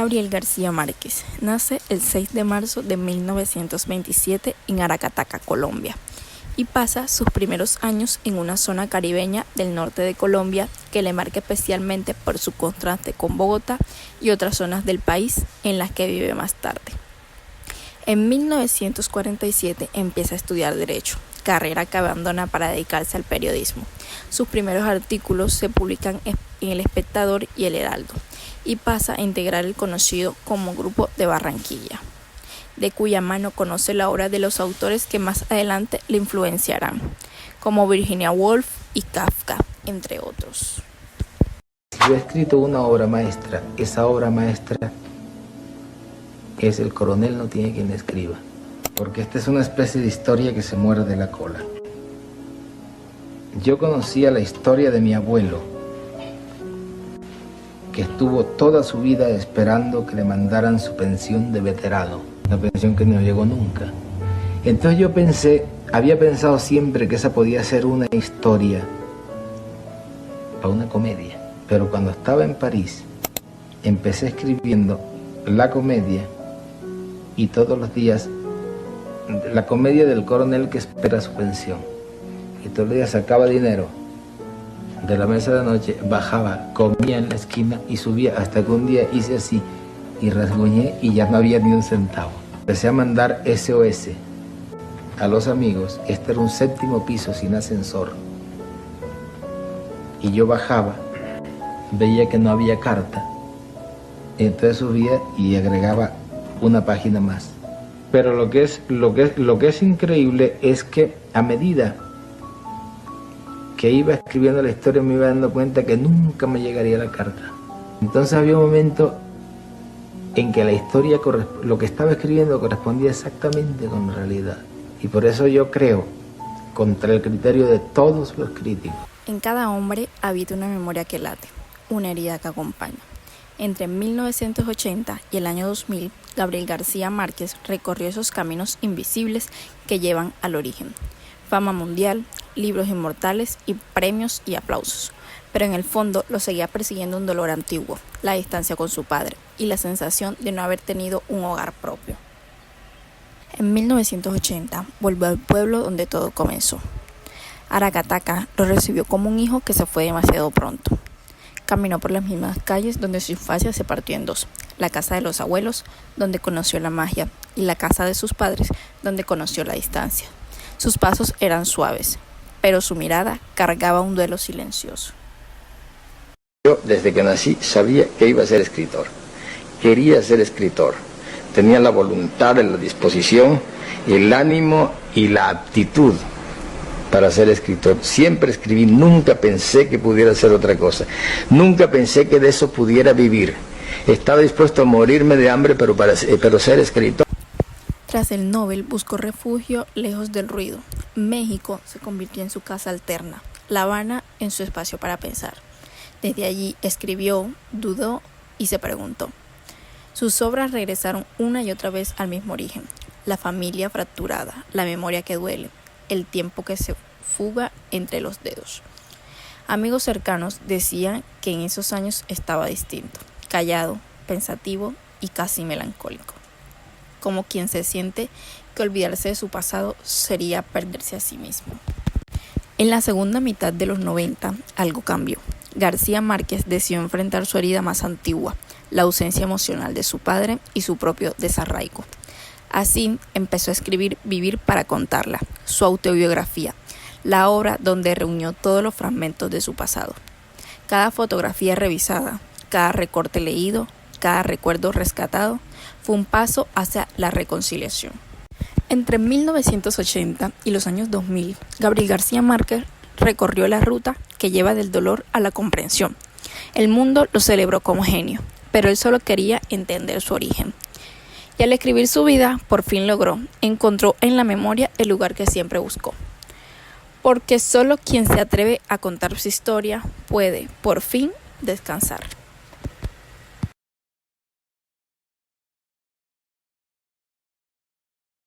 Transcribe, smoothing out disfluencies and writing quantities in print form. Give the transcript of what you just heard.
Gabriel García Márquez nace el 6 de marzo de 1927 en Aracataca, Colombia, y pasa sus primeros años en una zona caribeña del norte de Colombia que le marca especialmente por su contraste con Bogotá y otras zonas del país en las que vive más tarde. En 1947 empieza a estudiar Derecho, carrera que abandona para dedicarse al periodismo. Sus primeros artículos se publican en El Espectador y El Heraldo, y pasa a integrar el conocido como Grupo de Barranquilla, de cuya mano conoce la obra de los autores que más adelante le influenciarán, como Virginia Woolf y Kafka, entre otros. Yo he escrito una obra maestra. Esa obra maestra es El coronel no tiene quien escriba, porque esta es una especie de historia que se muerde la cola. Yo conocía la historia de mi abuelo, que estuvo toda su vida esperando que le mandaran su pensión de veterano, la pensión que no llegó nunca. Entonces yo había pensado siempre que esa podía ser una historia para una comedia, pero cuando estaba en París empecé escribiendo la comedia, y todos los días la comedia del coronel que espera su pensión, y todos los días sacaba dinero de la mesa de noche, bajaba, comía en la esquina y subía, hasta que un día hice así y rasguñé y ya no había ni un centavo. Empecé a mandar SOS a los amigos. Este era un 7º piso sin ascensor, y yo bajaba, veía que no había carta, entonces subía y agregaba una página más. Pero lo que es increíble es que a medida que iba escribiendo la historia me iba dando cuenta que nunca me llegaría la carta. Entonces había un momento en que la historia, lo que estaba escribiendo, correspondía exactamente con la realidad. Y por eso yo creo, contra el criterio de todos los críticos, en cada hombre habita una memoria que late, una herida que acompaña. Entre 1980 y el año 2000, Gabriel García Márquez recorrió esos caminos invisibles que llevan al origen. Fama mundial, libros inmortales y premios y aplausos. Pero en el fondo lo seguía persiguiendo un dolor antiguo, la distancia con su padre y la sensación de no haber tenido un hogar propio. En 1980 volvió al pueblo donde todo comenzó. Aracataca lo recibió como un hijo que se fue demasiado pronto. Caminó por las mismas calles donde su infancia se partió en dos: la casa de los abuelos, donde conoció la magia, y la casa de sus padres, donde conoció la distancia. Sus pasos eran suaves, pero su mirada cargaba un duelo silencioso. Yo desde que nací sabía que iba a ser escritor. Quería ser escritor. Tenía la voluntad, la disposición, el ánimo y la aptitud para ser escritor. Siempre escribí, nunca pensé que pudiera hacer otra cosa. Nunca pensé que de eso pudiera vivir. Estaba dispuesto a morirme de hambre, pero ser escritor. Tras el Nobel buscó refugio lejos del ruido. México se convirtió en su casa alterna, La Habana en su espacio para pensar. Desde allí escribió, dudó y se preguntó. Sus obras regresaron una y otra vez al mismo origen: la familia fracturada, la memoria que duele, el tiempo que se fuga entre los dedos. Amigos cercanos decían que en esos años estaba distinto, callado, pensativo y casi melancólico, como quien se siente que olvidarse de su pasado sería perderse a sí mismo. En la segunda mitad de los 90, algo cambió. García Márquez decidió enfrentar su herida más antigua, la ausencia emocional de su padre y su propio desarraigo. Así empezó a escribir Vivir para contarla, su autobiografía, la obra donde reunió todos los fragmentos de su pasado. Cada fotografía revisada, cada recorte leído, cada recuerdo rescatado, fue un paso hacia la reconciliación. Entre 1980 y los años 2000, Gabriel García Márquez recorrió la ruta que lleva del dolor a la comprensión. El mundo lo celebró como genio, pero él solo quería entender su origen. Y al escribir su vida, por fin encontró en la memoria el lugar que siempre buscó. Porque solo quien se atreve a contar su historia puede, por fin, descansar.